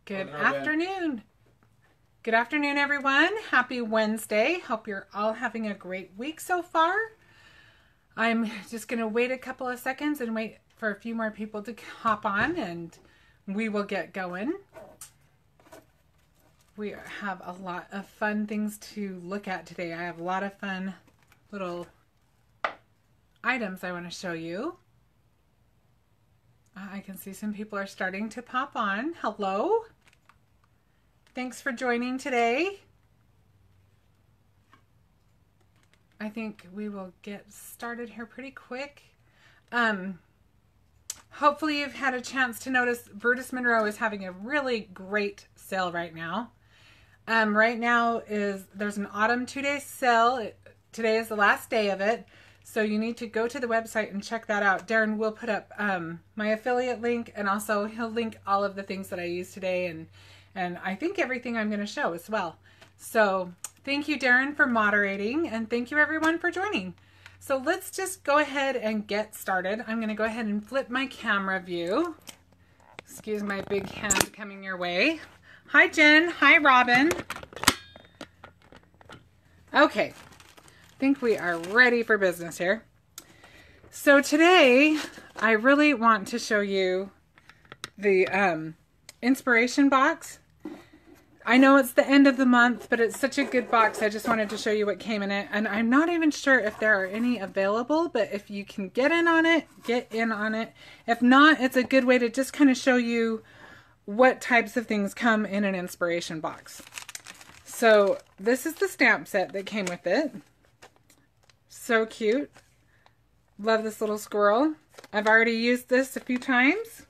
Good afternoon. Good afternoon, everyone. Happy Wednesday. Hope you're all having a great week so far. I'm just going to wait a couple of seconds and wait for a few more people to hop on and we will get going. We have a lot of fun things to look at today. I have a lot of fun little items I want to show you. I can see some people are starting to pop on. Hello. Thanks for joining today. I think we will get started here pretty quick. Hopefully you've had a chance to notice Brutus Monroe is having a really great sale right now. Right now there's an autumn 2-day sale. Today is the last day of it. So you need to go to the website and check that out. Darren will put up my affiliate link, and also he'll link all of the things that I used today and I think everything I'm going to show as well. So thank you, Darren, for moderating, and thank you everyone for joining. So let's just go ahead and get started. I'm going to go ahead and flip my camera view. Excuse my big hand coming your way. Hi, Jen. Hi, Robin. Okay. I think we are ready for business here. So today, I really want to show you the inspiration box. I know it's the end of the month, but it's such a good box. I just wanted to show you what came in it. And I'm not even sure if there are any available, but if you can get in on it, get in on it. If not, it's a good way to just kind of show you what types of things come in an inspiration box. So this is the stamp set that came with it. So cute. Love this little squirrel. I've already used this a few times.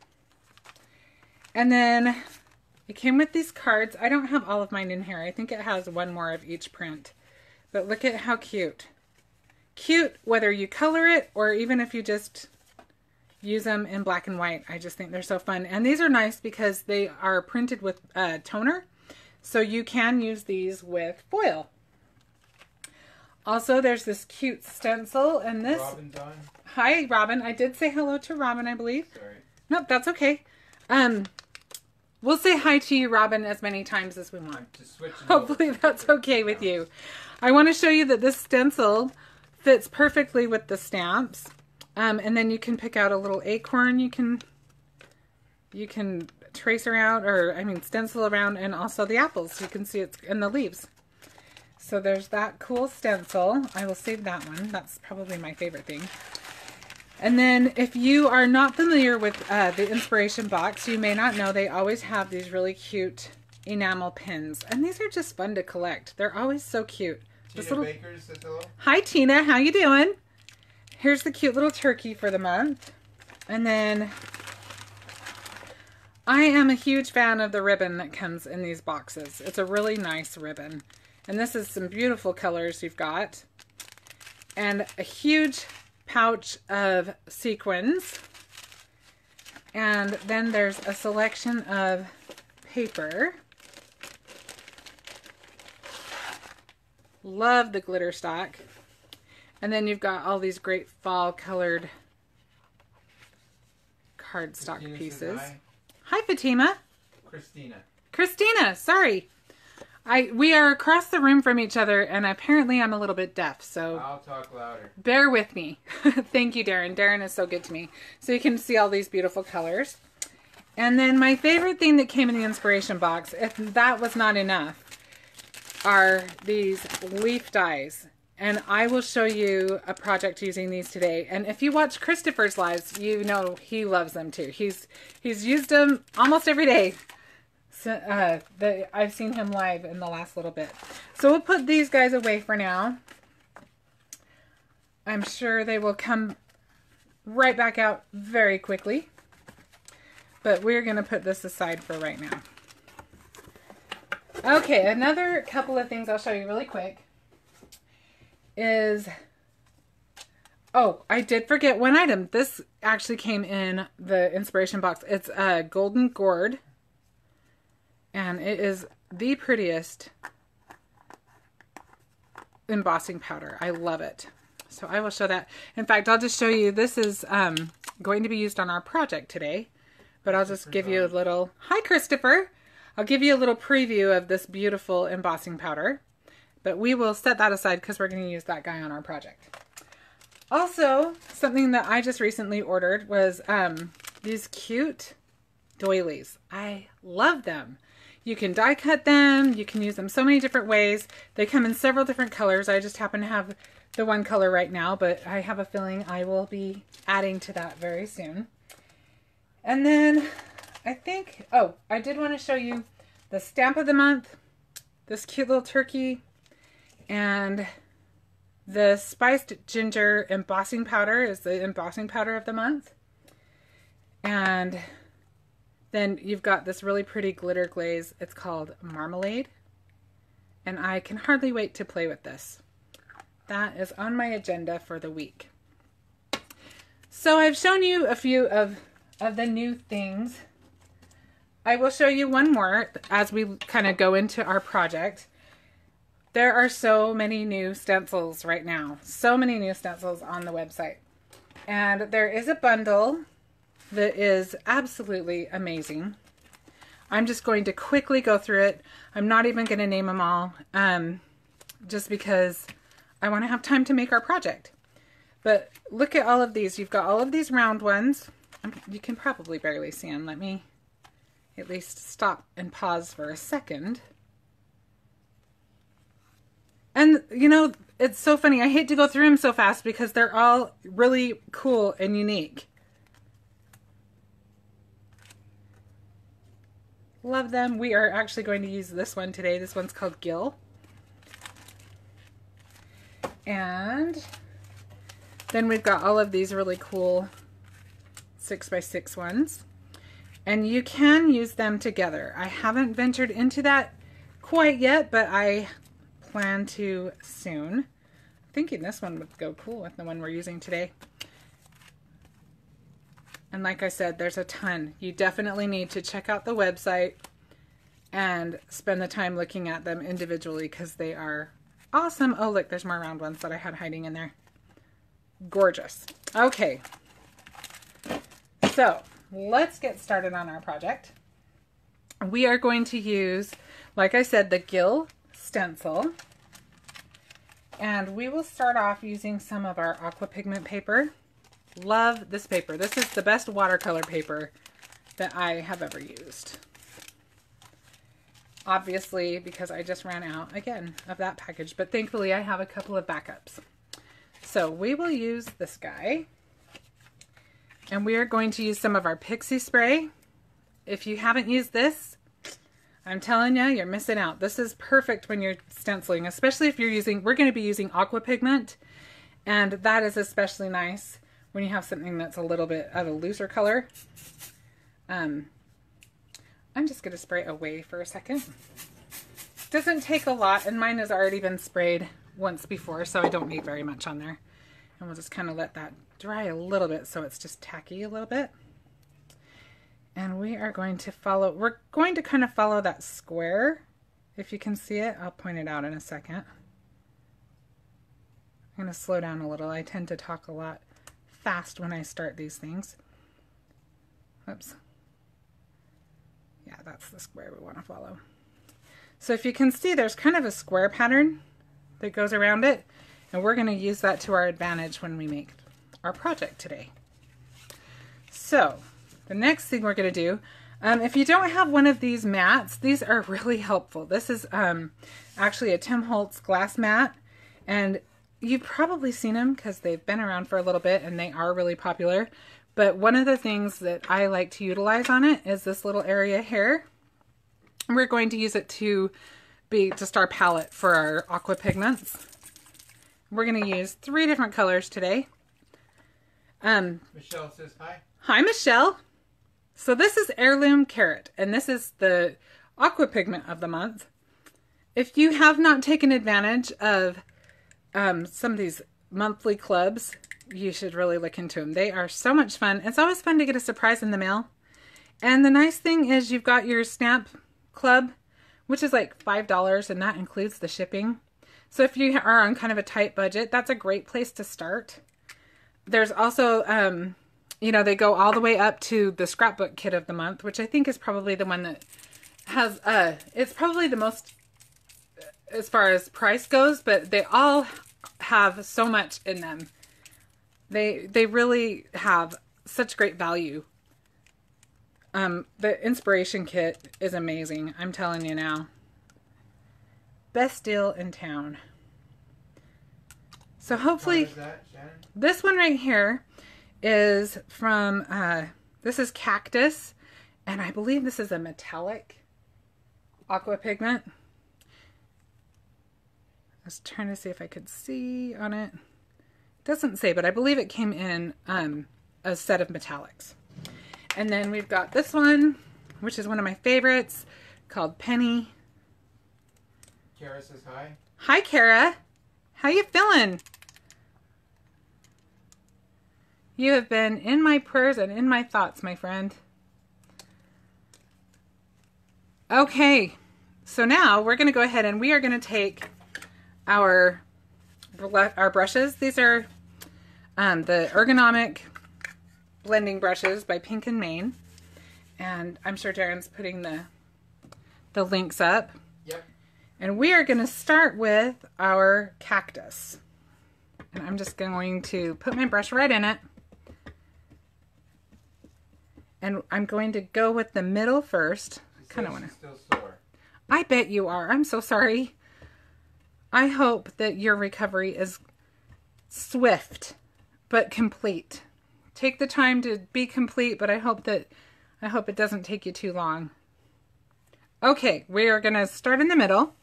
And then it came with these cards. I don't have all of mine in here. I think it has one more of each print. But look at how cute. Cute whether you color it or even if you just use them in black and white. I just think they're so fun. And these are nice because they are printed with toner. So you can use these with foil. Also, there's this cute stencil and this. Robin's on. Hi, Robin. I did say hello to Robin, I believe. Sorry. Nope, that's okay. We'll say hi to you, Robin, as many times as we want. Hopefully that's okay with you. I want to show you that this stencil fits perfectly with the stamps. And then you can pick out a little acorn you can trace around, or I mean stencil around, and also the apples. You can see it's in the leaves. So there's that cool stencil. I will save that one. That's probably my favorite thing. And then if you are not familiar with the inspiration box, you may not know they always have these really cute enamel pins. And these are just fun to collect. They're always so cute. Tina Baker says hello. Hi, Tina. How you doing? Here's the cute little turkey for the month. And then I am a huge fan of the ribbon that comes in these boxes. It's a really nice ribbon. And this is some beautiful colors you've got. And a huge pouch of sequins. And then there's a selection of paper. Love the glitter stock. And then you've got all these great fall colored cardstock Christina pieces. says hi. Hi, Fatima. Christina, sorry. We are across the room from each other, and apparently I'm a little bit deaf, so I'll talk louder. Bear with me. Thank you, Darren. Darren is so good to me. So you can see all these beautiful colors. And then my favorite thing that came in the inspiration box, if that was not enough, are these leaf dies. And I will show you a project using these today. And if you watch Christopher's lives, you know he loves them too. He's used them almost every day. So, I've seen him live in the last little bit. So we'll put these guys away for now. I'm sure they will come right back out very quickly. But we're going to put this aside for right now. Okay, another couple of things I'll show you really quick is, oh, I did forget one item. This actually came in the inspiration box. It's a golden gourd. And it is the prettiest embossing powder. I love it. So I will show that. In fact, I'll just show you, this is going to be used on our project today. But I'll just give you a little, hi Christopher. I'll give you a little preview of this beautiful embossing powder, but we will set that aside because we're going to use that guy on our project. Also, something that I just recently ordered was these cute doilies. I love them. You can die cut them. You can use them so many different ways. They come in several different colors. I just happen to have the one color right now, but I have a feeling I will be adding to that very soon. And then I think, oh, I did want to show you the stamp of the month, this cute little turkey, and the spiced ginger embossing powder is the embossing powder of the month. And then you've got this really pretty glitter glaze. It's called Marmalade. And I can hardly wait to play with this. That is on my agenda for the week. So I've shown you a few of the new things. I will show you one more as we kind of go into our project. There are so many new stencils right now. So many new stencils on the website. And there is a bundle that is absolutely amazing. I'm just going to quickly go through it. I'm not even going to name them all, just because I want to have time to make our project. But look at all of these. You've got all of these round ones. You can probably barely see them. Let me at least stop and pause for a second. And, you know, it's so funny. I hate to go through them so fast because they're all really cool and unique. Love them. We are actually going to use this one today. This one's called Gill. And then we've got all of these really cool 6x6 ones. And you can use them together. I haven't ventured into that quite yet, but I plan to soon. I'm thinking this one would go cool with the one we're using today. And like I said, there's a ton. You definitely need to check out the website and spend the time looking at them individually because they are awesome. Oh, look, there's more round ones that I had hiding in there. Gorgeous. Okay. So let's get started on our project. We are going to use, like I said, the Gill stencil. And we will start off using some of our Aqua pigment paper. Love this paper. This is the best watercolor paper that I have ever used. Obviously, because I just ran out again of that package, but thankfully I have a couple of backups. So we will use this guy, and we are going to use some of our Pixie Spray. If you haven't used this, I'm telling you, you're missing out. This is perfect when you're stenciling, especially if you're using, we're going to be using Aqua pigment, and that is especially nice when you have something that's a little bit of a looser color. I'm just going to spray away for a second. Doesn't take a lot, and mine has already been sprayed once before, so I don't need very much on there. And we'll just kind of let that dry a little bit so it's just tacky a little bit. And we are going to follow, we're going to kind of follow that square. If you can see it, I'll point it out in a second. I'm going to slow down a little. I tend to talk a lot fast when I start these things. Oops. Yeah, that's the square we want to follow. So if you can see, there's kind of a square pattern that goes around it, and we're going to use that to our advantage when we make our project today. So the next thing we're going to do, if you don't have one of these mats, these are really helpful. This is actually a Tim Holtz glass mat, and you've probably seen them because they've been around for a little bit and they are really popular. But one of the things that I like to utilize on it is this little area here. We're going to use it to be just our palette for our Aqua pigments. We're going to use 3 different colors today. Michelle says hi. Hi, Michelle. So this is Heirloom Carrot, and this is the Aqua pigment of the month. If you have not taken advantage of some of these monthly clubs, you should really look into them. They are so much fun. It's always fun to get a surprise in the mail. And the nice thing is you've got your stamp club, which is like $5, and that includes the shipping. So if you are on kind of a tight budget, that's a great place to start. There's also, you know, they go all the way up to the scrapbook kit of the month, which I think is probably the one that has, it's probably the most, as far as price goes, but they all have so much in them. They really have such great value. The inspiration kit is amazing. I'm telling you now. Best deal in town. So hopefully, What is that, Shannon? this one right here is from, this is Cactus, and I believe this is a metallic Aqua pigment. I was trying to see if I could see on it. It doesn't say, but I believe it came in a set of metallics. And then we've got this one, which is one of my favorites, called Penny. Kara says hi. Hi, Kara. How you feeling? You have been in my prayers and in my thoughts, my friend. Okay, so now we're going to go ahead and we are going to take our brushes. These are the Ergonomic blending brushes by Pink and Main. And I'm sure Darren's putting the links up. Yep. And we are going to start with our Cactus. And I'm just going to put my brush right in it. And I'm going to go with the middle first. Kind of want to. Still sore. I bet you are. I'm so sorry. I hope that your recovery is swift but complete. Take the time to be complete, but I hope it doesn't take you too long. Okay, we are going to start in the middle.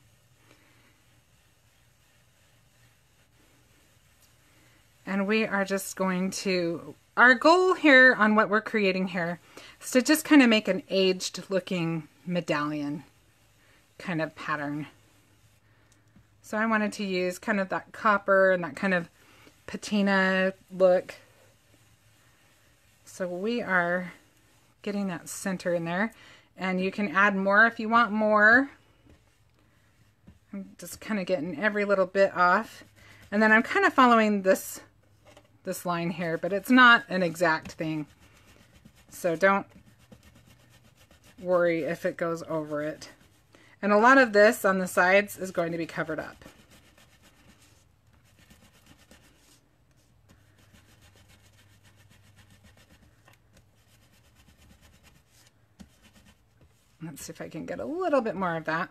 And we are just going to, our goal here on what we're creating here is to just kind of make an aged looking medallion kind of pattern. So I wanted to use kind of that copper and that kind of patina look. So we are getting that center in there, and you can add more if you want more. I'm just kind of getting every little bit off. And then I'm kind of following this line here, but it's not an exact thing. So don't worry if it goes over it. And a lot of this on the sides is going to be covered up. Let's see if I can get a little bit more of that.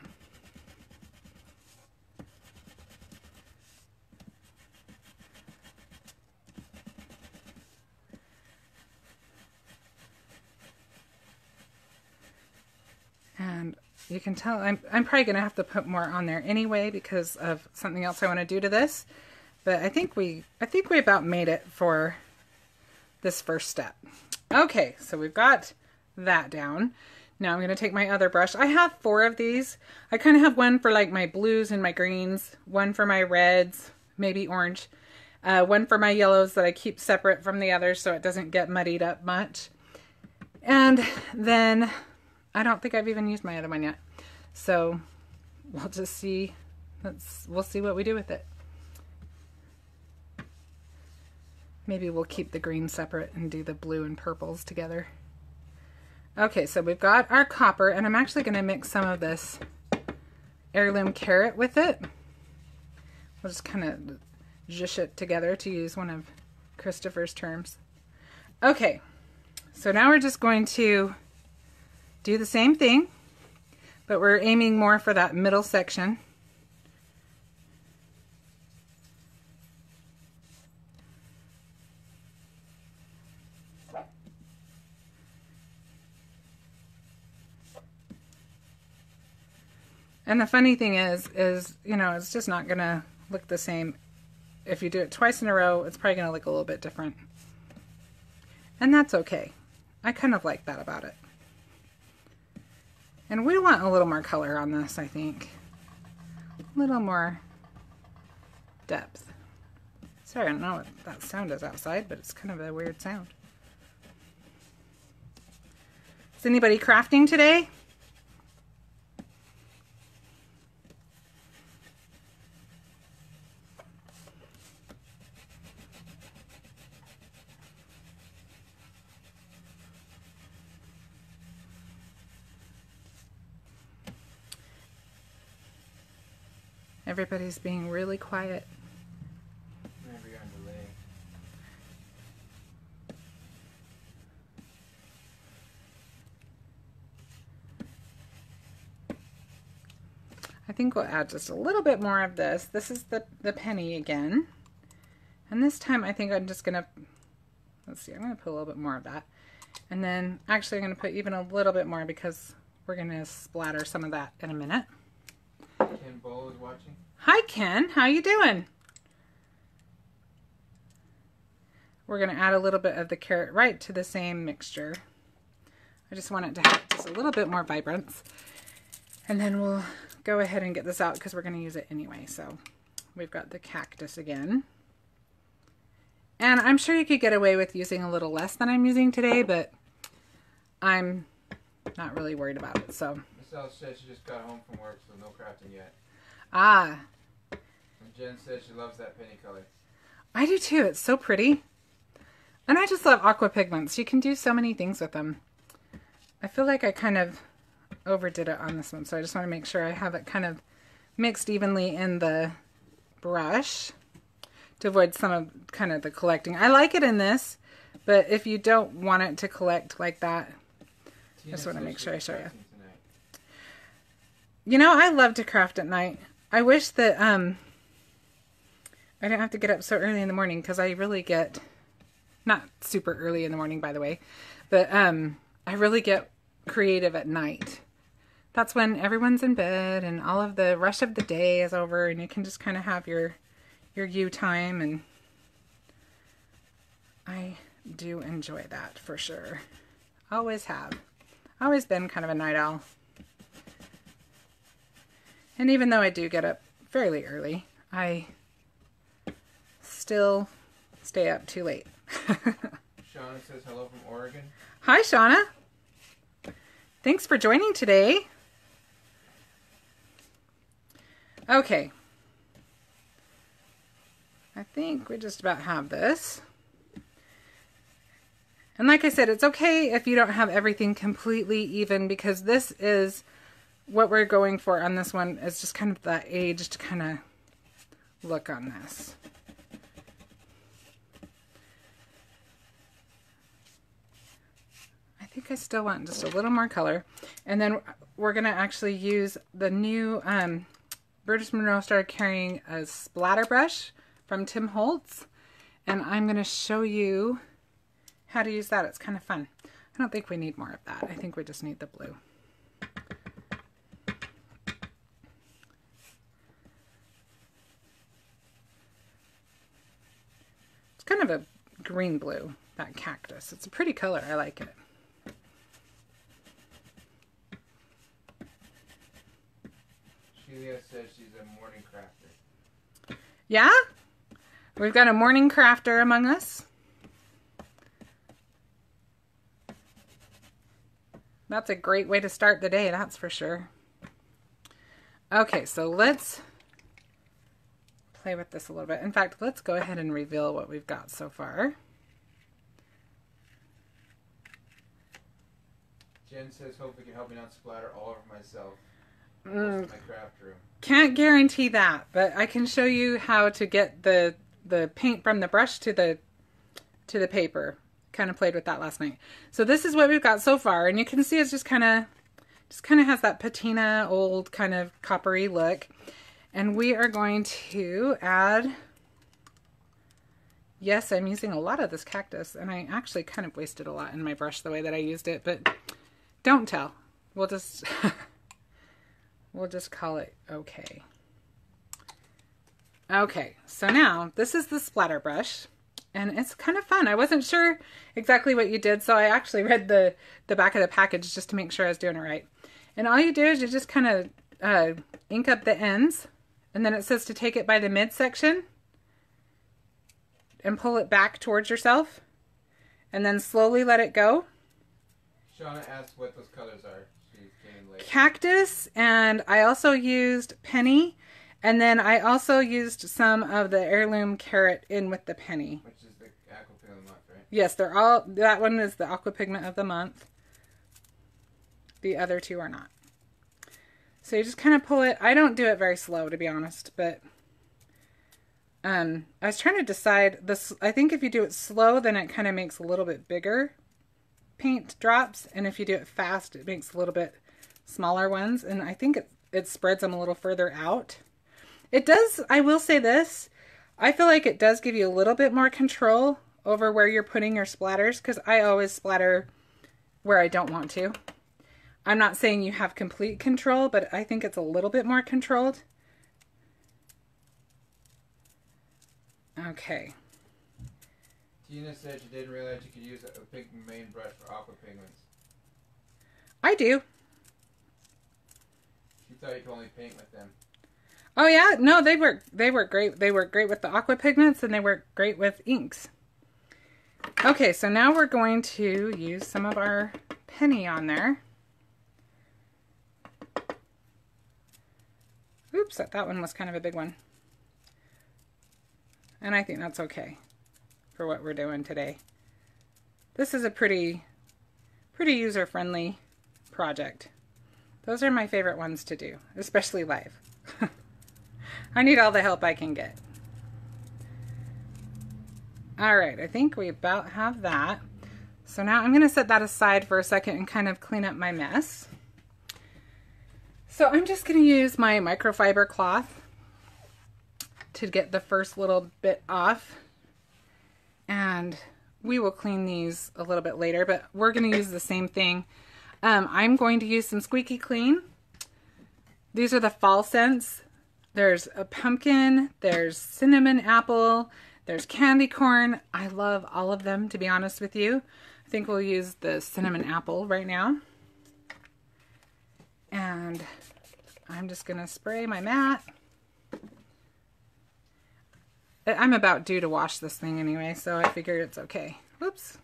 And you can tell I'm probably going to have to put more on there anyway because of something else I want to do to this. But I think we about made it for this first step. Okay, so we've got that down. Now I'm going to take my other brush. I have 4 of these. I kind of have one for like my blues and my greens, one for my reds, maybe orange, one for my yellows that I keep separate from the others so it doesn't get muddied up much. And then I don't think I've even used my other one yet. So we'll just see. We'll see what we do with it. Maybe we'll keep the green separate and do the blue and purples together. Okay, so we've got our copper, and I'm actually going to mix some of this heirloom carrot with it. We'll just kind of zhush it together, to use one of Christopher's terms. Okay, so now we're just going to do the same thing, but we're aiming more for that middle section. And the funny thing is, you know, it's just not going to look the same. If you do it twice in a row, it's probably going to look a little bit different. And that's okay. I kind of like that about it. And we want a little more color on this, I think. A little more depth. Sorry, I don't know what that sound is outside, but it's kind of a weird sound. Is anybody crafting today? Everybody's being really quiet. Maybe you're on delay. I think we'll add just a little bit more of this. This is the penny again. And this time I think I'm just going to, let's see, I'm going to put a little bit more of that. And then actually I'm going to put even a little bit more because we're going to splatter some of that in a minute. Ken Bowl is watching. Hi Ken, how you doing? We're going to add a little bit of the carrot right to the same mixture. I just want it to have just a little bit more vibrance. And then we'll go ahead and get this out because we're going to use it anyway. So we've got the cactus again. And I'm sure you could get away with using a little less than I'm using today, but I'm not really worried about it. So Miss L said she just got home from work, so no crafting yet. Ah. And Jen says she loves that penny color. I do too. It's so pretty. And I just love aqua pigments. You can do so many things with them. I feel like I kind of overdid it on this one, so I just want to make sure I have it kind of mixed evenly in the brush to avoid some of kind of the collecting. I like it in this, but if you don't want it to collect like that, I just want to make sure I show you. You know, I love to craft at night. I wish that I didn't have to get up so early in the morning because I really get, not super early in the morning by the way, but I really get creative at night. That's when everyone's in bed and all of the rush of the day is over and you can just kind of have your you time, and I do enjoy that for sure. Always have. Always been kind of a night owl. And even though I do get up fairly early, I still stay up too late. Shauna says hello from Oregon. Hi, Shauna. Thanks for joining today. Okay. I think we just about have this. And like I said, it's okay if you don't have everything completely even, because this is what we're going for on this one, is just kind of that aged kind of look on this. I think I still want just a little more color. And then we're going to actually use the new Brutus Monroe started carrying a splatter brush from Holtz, and I'm going to show you how to use that. It's kind of fun. I don't think we need more of that. I think we just need the blue. It's kind of a green blue, that cactus. It's a pretty color. I like it. Sheila says she's a morning crafter. Yeah? We've got a morning crafter among us. That's a great way to start the day, that's for sure. Okay, so let's play with this a little bit. In fact, let's go ahead and reveal what we've got so far. Jen says, hope you can help me not splatter all over myself. My craft room. Can't guarantee that, but I can show you how to get the paint from the brush to the paper. Kind of played with that last night. So this is what we've got so far, and you can see it's just kind of has that patina, old kind of coppery look. And we are going to add, yes, I'm using a lot of this cactus, and I actually kind of wasted a lot in my brush the way that I used it, but don't tell. We'll just we'll just call it okay. Okay, so now this is the splatter brush, and it's kind of fun. I wasn't sure exactly what you did, so I actually read the back of the package just to make sure I was doing it right. And all you do is you just kind of ink up the ends, and then it says to take it by the midsection and pull it back towards yourself, and then slowly let it go. Shauna asked what those colors are. She came late. Cactus, and I also used penny, and then I also used some of the heirloom carrot in with the penny. Which is the Aqua Pigment month, right? Yes, they're all, that one is the Aqua Pigment of the month. The other two are not. So you just kind of pull it. I don't do it very slow, to be honest, but I was trying to decide this. I think if you do it slow, then it kind of makes a little bit bigger paint drops, and if you do it fast, it makes a little bit smaller ones, and I think it spreads them a little further out. It does, I will say this, I feel like it does give you a little bit more control over where you're putting your splatters, because I always splatter where I don't want to. I'm not saying you have complete control, but I think it's a little bit more controlled. Okay. Tina said you didn't realize you could use a big main brush for aqua pigments. I do. She thought you could only paint with them. Oh yeah, no, they work great. They work great with the aqua pigments, and they work great with inks. Okay, so now we're going to use some of our penny on there. Oops, that one was kind of a big one. And I think that's okay for what we're doing today. This is a pretty user-friendly project. Those are my favorite ones to do, especially live. I need all the help I can get. All right, I think we about have that. So now I'm going to set that aside for a second and kind of clean up my mess. So I'm just going to use my microfiber cloth to get the first little bit off. And we will clean these a little bit later, but we're going to use the same thing. I'm going to use some Squeaky Clean. These are the fall scents. There's a pumpkin, there's cinnamon apple, there's candy corn. I love all of them, to be honest with you. I think we'll use the cinnamon apple right now. And I'm just going to spray my mat. I'm about due to wash this thing anyway, so I figure it's okay. Whoops.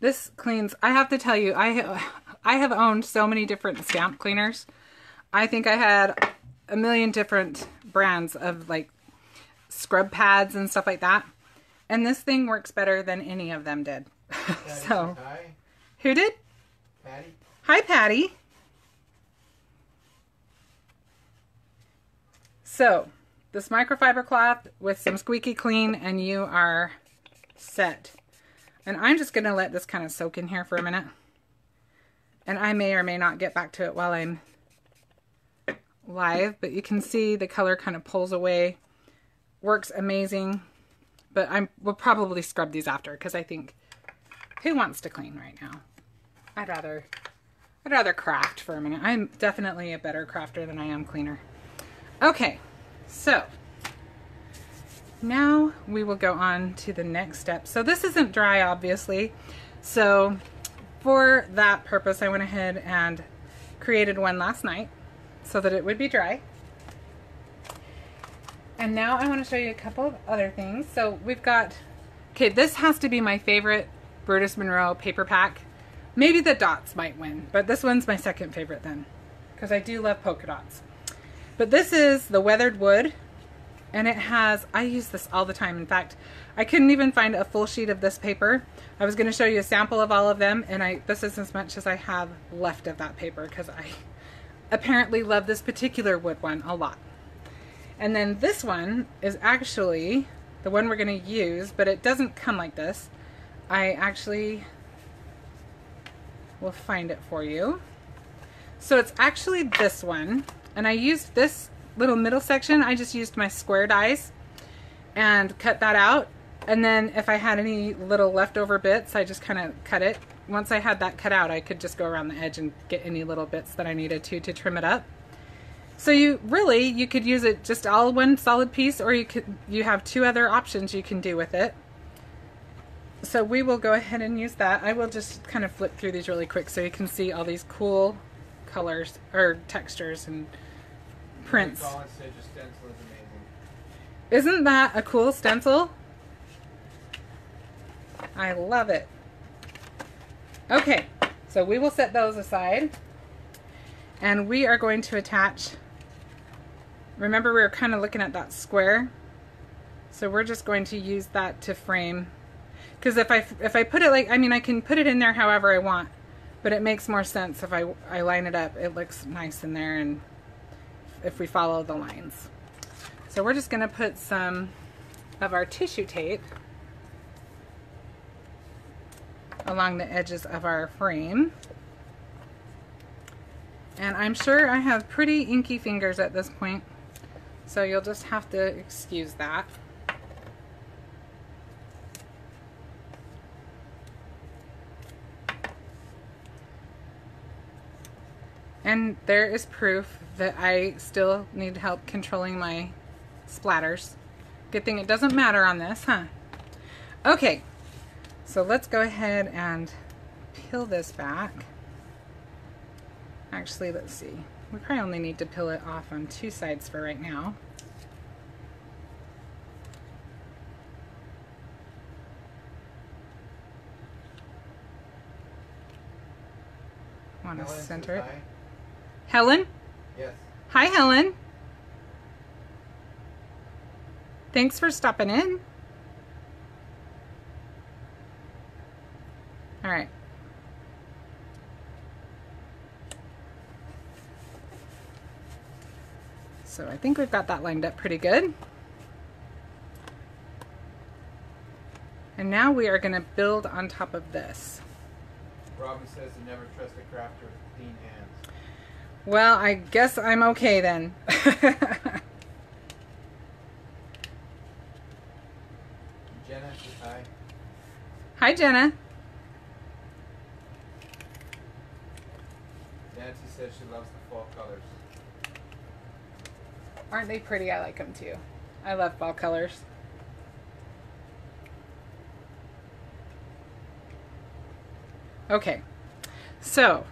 This cleans, I have to tell you, I have owned so many different stamp cleaners. I think I had a million different brands of like scrub pads and stuff like that. And this thing works better than any of them did. So, hi. Who did? Patty. Hi, Patty. So, this microfiber cloth with some Squeaky Clean and you are set. And I'm just going to let this kind of soak in here for a minute. And I may or may not get back to it while I'm live, but you can see the color kind of pulls away. Works amazing. But we'll probably scrub these after because I think, who wants to clean right now? I'd rather craft for a minute. I'm definitely a better crafter than I am cleaner. Okay, so now we will go on to the next step. So this isn't dry, obviously. So for that purpose, I went ahead and created one last night so that it would be dry. And now I want to show you a couple of other things. So we've got, okay, this has to be my favorite Brutus Monroe paper pack. Maybe the dots might win, but this one's my second favorite then, because I do love polka dots. But this is the weathered wood. And it has, I use this all the time. In fact, I couldn't even find a full sheet of this paper. I was going to show you a sample of all of them, and this is as much as I have left of that paper because I apparently love this particular wood one a lot. And then this one is actually the one we're going to use, but it doesn't come like this. I actually will find it for you. So it's actually this one, and I used this little middle section. I just used my square dies and cut that out, and then if I had any little leftover bits, I just kind of cut it. Once I had that cut out, I could just go around the edge and get any little bits that I needed to trim it up. So you could use it just all one solid piece, or you have two other options you can do with it. So we will go ahead and use that. I will just kind of flip through these really quick so you can see all these cool colors or textures and prints. Colin said your stencil is amazing. Isn't that a cool stencil? I love it. Okay, so we will set those aside. And we are going to attach, remember we were kind of looking at that square. So we're just going to use that to frame. Because if I put it like, I mean, I can put it in there however I want. But it makes more sense if I line it up. It looks nice in there, and if we follow the lines. So we're just going to put some of our tissue tape along the edges of our frame. And I'm sure I have pretty inky fingers at this point, so you'll just have to excuse that. And there is proof that I still need help controlling my splatters. Good thing it doesn't matter on this, huh? Okay, so let's go ahead and peel this back. Actually, let's see. We probably only need to peel it off on 2 sides for right now. Want to center it. Helen? Yes. Hi, Helen. Thanks for stopping in. All right. So I think we've got that lined up pretty good. And now we are going to build on top of this. Robin says to never trust a crafter with clean hands. Well, I guess I'm okay then. Jenna says hi. Hi, Jenna. Nancy says she loves the fall colors. Aren't they pretty? I like them too. I love fall colors. Okay, so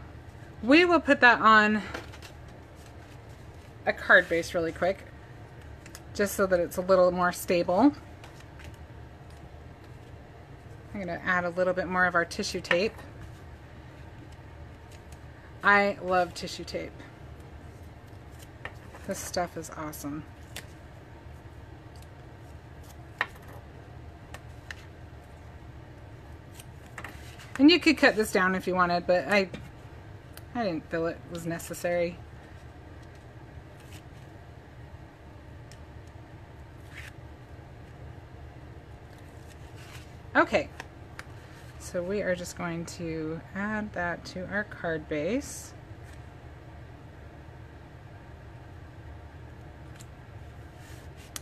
we will put that on a card base really quick, just so that it's a little more stable. I'm going to add a little bit more of our tissue tape. I love tissue tape. This stuff is awesome. And you could cut this down if you wanted, but I didn't feel it was necessary. Okay, so we are just going to add that to our card base.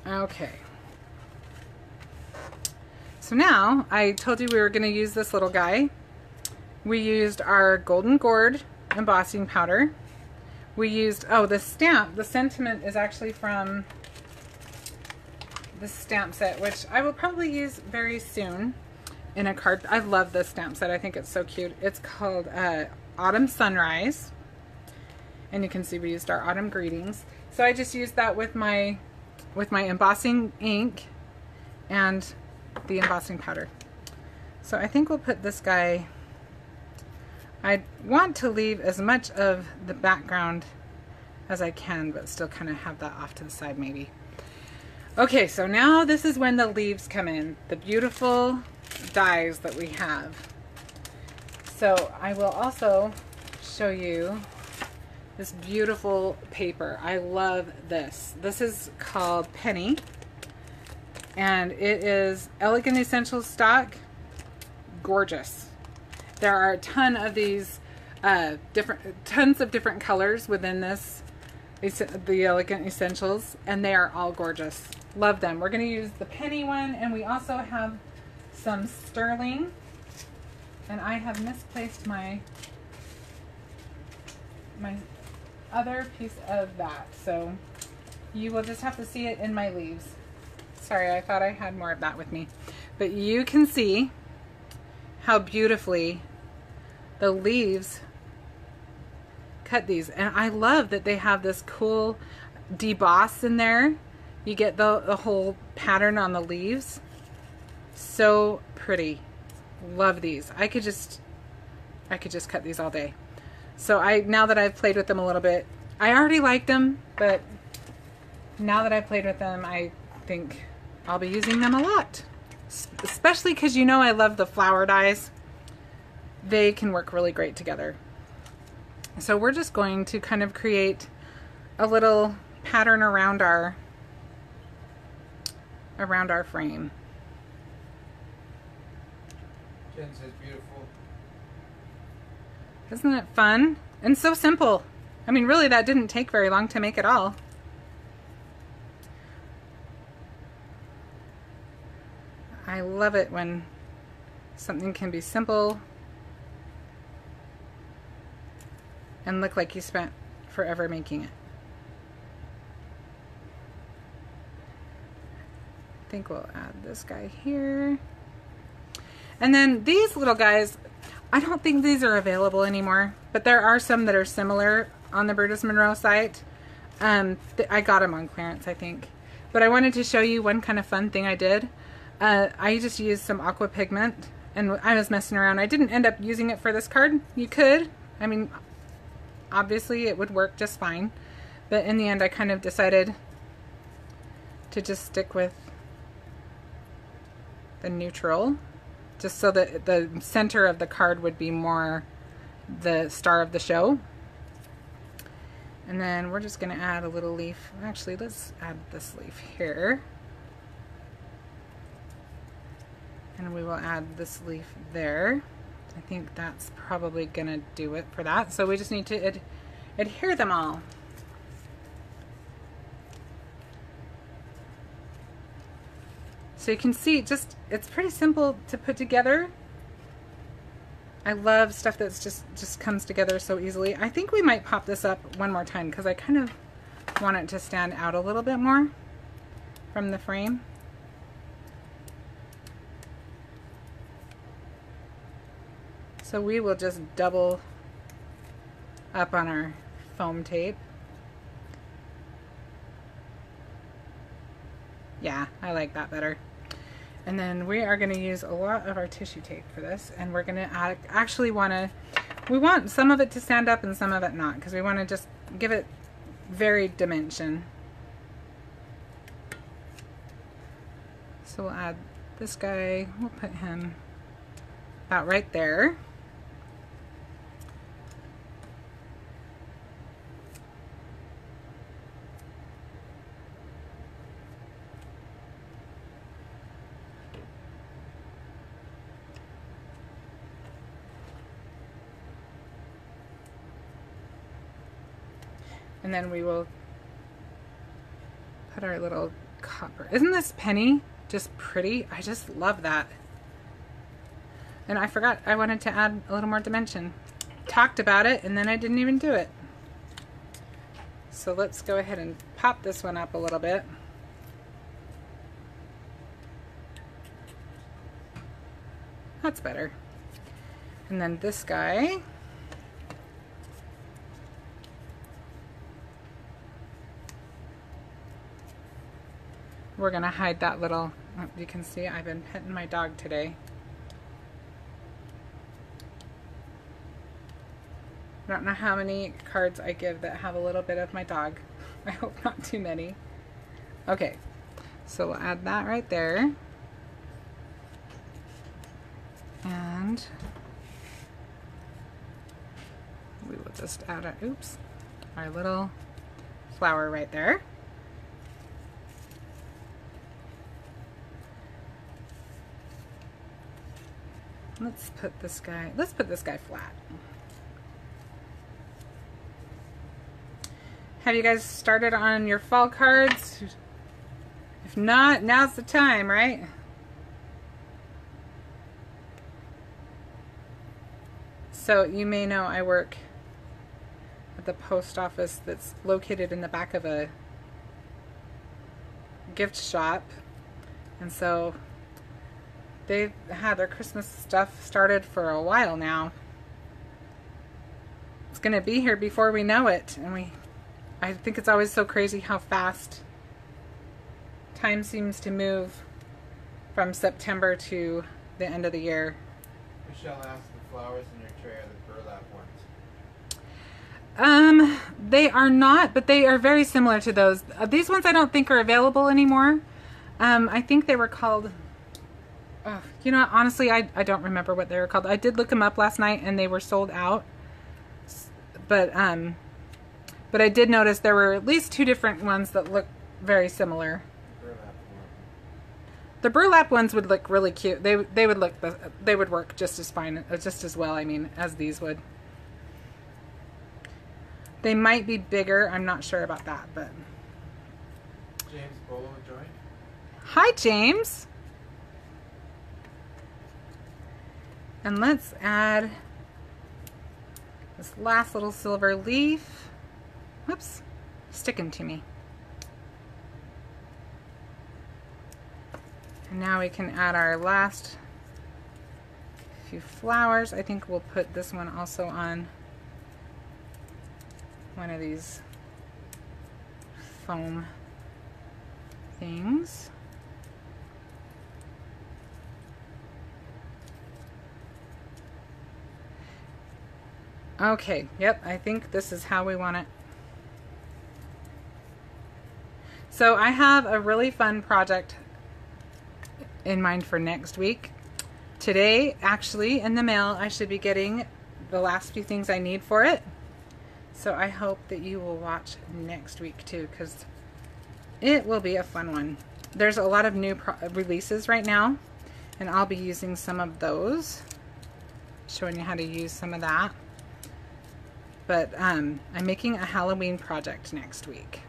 Okay. So now, I told you we were going to use this little guy. We used our golden gourd embossing powder. We used, oh, the stamp, the sentiment is actually from this stamp set, which I will probably use very soon in a card. I love this stamp set. I think it's so cute. It's called Autumn Sunrise. And you can see we used our autumn greetings. So I just used that with my embossing ink and the embossing powder. So I think we'll put this guy, I want to leave as much of the background as I can, but still kind of have that off to the side maybe. Okay, so now this is when the leaves come in, the beautiful dies that we have. So I will also show you this beautiful paper. I love this. This is called Penny, and it is Elegant Essentials stock. Gorgeous. There are a ton of these tons of different colors within this, the Elegant Essentials, and they are all gorgeous. Love them. We're going to use the Penny one, and we also have some sterling, and I have misplaced my other piece of that, so you will just have to see it in my leaves. Sorry, I thought I had more of that with me, but you can see how beautifully the leaves cut these, and I love that they have this cool deboss in there. You get the whole pattern on the leaves. So pretty. Love these. I could just cut these all day. So now that I've played with them a little bit, I already liked them, but now that I've played with them, I think I'll be using them a lot. Especially because you know I love the flower dies. they can work really great together. So we're just going to kind of create a little pattern around our frame. Jen says beautiful. Isn't it fun? And so simple. I mean, really, that didn't take very long to make it all. I love it when something can be simple and look like you spent forever making it. I think we'll add this guy here. And then these little guys, I don't think these are available anymore, but there are some that are similar on the Brutus Monroe site. I got them on clearance, I think. But I wanted to show you one kind of fun thing I did. I just used some Aqua pigment, and I was messing around. I didn't end up using it for this card. You could. I mean, obviously it would work just fine. But in the end, I kind of decided to just stick with the neutral, just so that the center of the card would be more the star of the show. And then we're just going to add a little leaf. Actually, let's add this leaf here. And we will add this leaf there. I think that's probably going to do it for that. So we just need to adhere them all. So you can see, it's pretty simple to put together. I love stuff that's just comes together so easily. I think we might pop this up one more time because I kind of want it to stand out a little bit more from the frame. So we will just double up on our foam tape. Yeah, I like that better. And then we are going to use a lot of our tissue tape for this, and we're going to actually we want some of it to stand up and some of it not, because we want to just give it varied dimension. So we'll add this guy, we'll put him about right there. And then we will put our little copper. Isn't this penny just pretty? I just love that. And I forgot I wanted to add a little more dimension. Talked about it and then I didn't even do it. So let's go ahead and pop this one up a little bit. That's better. And then this guy. We're gonna hide that little, you can see I've been petting my dog today. I don't know how many cards I give that have a little bit of my dog. I hope not too many. Okay, so we'll add that right there. And we will just add our little flower right there. Let's put this guy flat. Have you guys started on your fall cards? If not, now's the time, right? So you may know I work at the post office that's located in the back of a gift shop. And so they've had their Christmas stuff started for a while now. It's going to be here before we know it. And I think it's always so crazy how fast time seems to move from September to the end of the year. Michelle asked, the flowers in your tray are the burlap ones. They are not, but they are very similar to those. These ones I don't think are available anymore. I think they were called Oh, you know what? Honestly, I don't remember what they were called. I did look them up last night and they were sold out. But I did notice there were at least 2 different ones that look very similar. The burlap ones would look really cute. They would work just as fine, just as well, I mean, as these would. They might be bigger. I'm not sure about that, but. James Bolo joined. Hi, James. And let's add this last little silver leaf. Whoops, sticking to me. And now we can add our last few flowers. I think we'll put this one also on one of these foam things. Okay, yep, I think this is how we want it. So I have a really fun project in mind for next week. Today, actually, in the mail, I should be getting the last few things I need for it. So I hope that you will watch next week too, because it will be a fun one. There's a lot of new releases right now, and I'll be using some of those, showing you how to use some of that. But I'm making a Halloween project next week.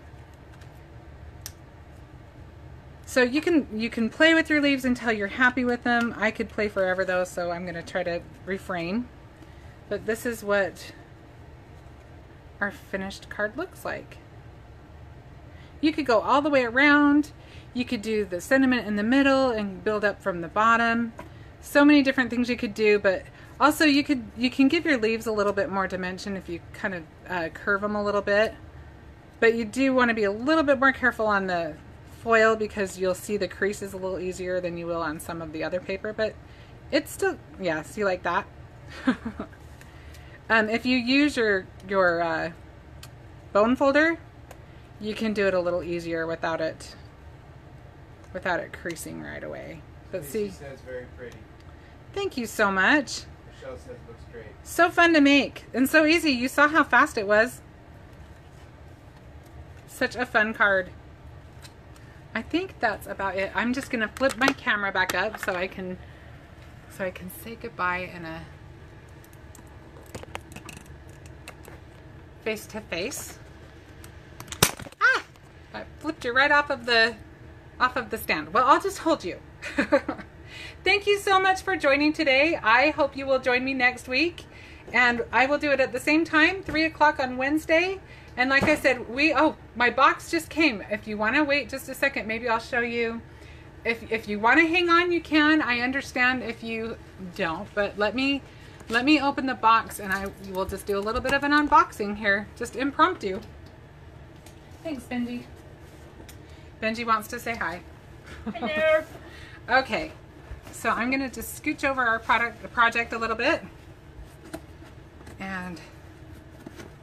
So you can play with your leaves until you're happy with them. I could play forever though, so I'm going to try to refrain. But this is what our finished card looks like. You could go all the way around. You could do the sentiment in the middle and build up from the bottom. So many different things you could do, but also you can give your leaves a little bit more dimension if you kind of curve them a little bit. But you do want to be a little bit more careful on the foil because you'll see the creases a little easier than you will on some of the other paper, but it's still, yeah, see like that? If you use your bone folder, you can do it a little easier without it creasing right away. But see, says very pretty. Thank you so much. Michelle says it looks great. So fun to make and so easy. You saw how fast it was. Such a fun card. I think that's about it. I'm just gonna flip my camera back up so I can say goodbye in a face to face. Ah! I flipped you right off of the stand. Well, I'll just hold you. Thank you so much for joining today. I hope you will join me next week, and I will do it at the same time, 3 o'clock on Wednesday. And like I said, my box just came. If you want to wait just a second, maybe I'll show you. If you want to hang on, you can. I understand if you don't, but let me open the box and I will just do a little bit of an unboxing here, just impromptu. Thanks, Benji. Benji wants to say hi. Hello. Okay, so I'm gonna just scooch over our project a little bit, and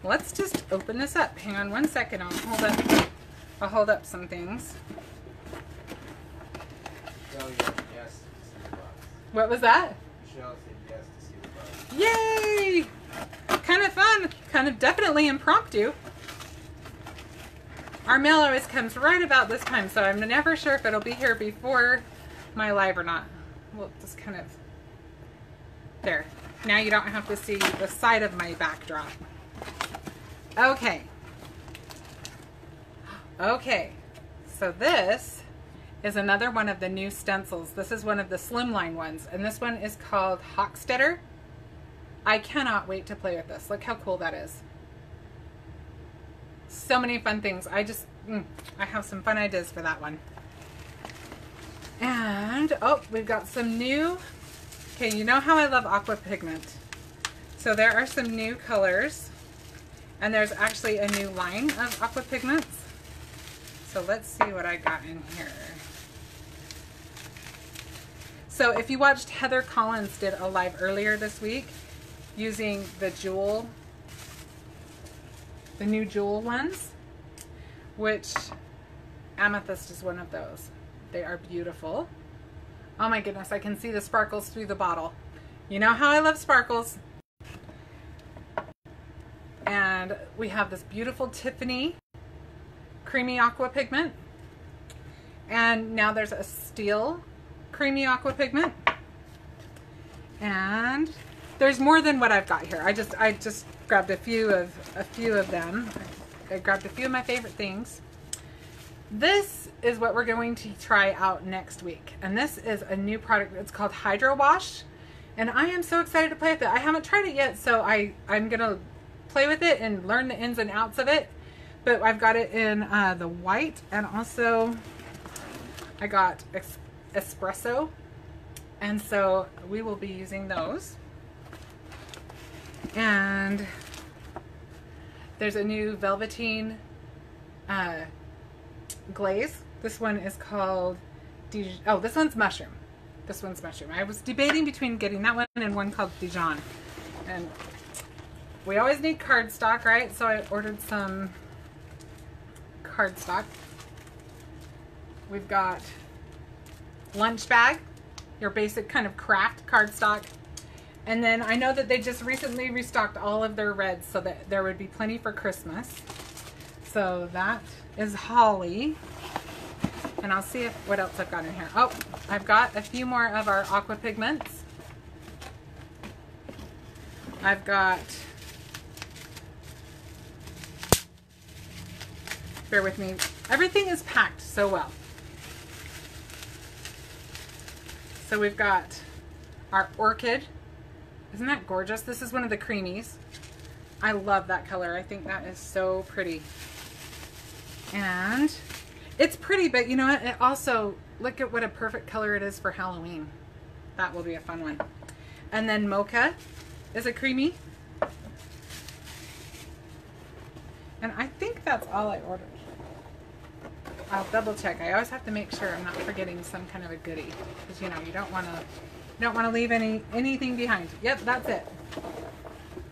let's just open this up. Hang on one second. I'll hold up some things. Michelle said yes to see the box. What was that? Michelle said yes to see the box. Yay! Kind of fun. Kind of definitely impromptu. Our mail always comes right about this time, so I'm never sure if it'll be here before my live or not. We'll just kind of... There. Now you don't have to see the side of my backdrop. Okay. Okay. So this is another one of the new stencils. This is one of the slimline ones, and this one is called Hochstetter. I cannot wait to play with this. Look how cool that is. So many fun things. I have some fun ideas for that one. And, oh, we've got some new, okay, you know how I love Aqua Pigment. So there are some new colors, and there's actually a new line of Aqua Pigments. So let's see what I got in here. So if you watched, Heather Collins did a live earlier this week using the Jewel, the new Jewel ones, which Amethyst is one of those. They are beautiful. Oh my goodness, I can see the sparkles through the bottle. You know how I love sparkles. And we have this beautiful Tiffany creamy aqua pigment. And now there's a steel creamy aqua pigment. And there's more than what I've got here. I just grabbed a few of them. I grabbed a few of my favorite things. This is what we're going to try out next week. And this is a new product. It's called Hydro Wash. And I am so excited to play with it. I haven't tried it yet, so I'm going to play with it and learn the ins and outs of it. But I've got it in the white, and also I got espresso. And so we will be using those. And there's a new velveteen glaze. This one is called, oh, this one's mushroom. This one's mushroom. I was debating between getting that one and one called Dijon. And we always need cardstock, right? So I ordered some cardstock. We've got lunch bag, your basic kind of craft cardstock. And then I know that they just recently restocked all of their reds so that there would be plenty for Christmas. So that is holly. And I'll see what else I've got in here. Oh, I've got a few more of our aqua pigments. I've got, bear with me, everything is packed so well. So we've got our orchid. Isn't that gorgeous? This is one of the creamies. I love that color. I think that is so pretty. And it's pretty, but you know what? It also, look at what a perfect color it is for Halloween. That will be a fun one. And then mocha is a creamy. And I think that's all I ordered. I'll double check. I always have to make sure I'm not forgetting some kind of a goodie, because you know you don't want to leave anything behind. Yep, that's it.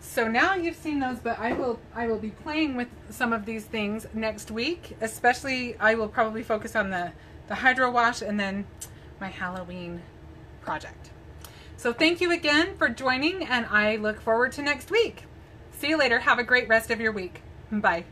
So now you've seen those, but I will be playing with some of these things next week. Especially, I will probably focus on the Hydro Wash and then my Halloween project. So thank you again for joining, and I look forward to next week. See you later. Have a great rest of your week. Bye.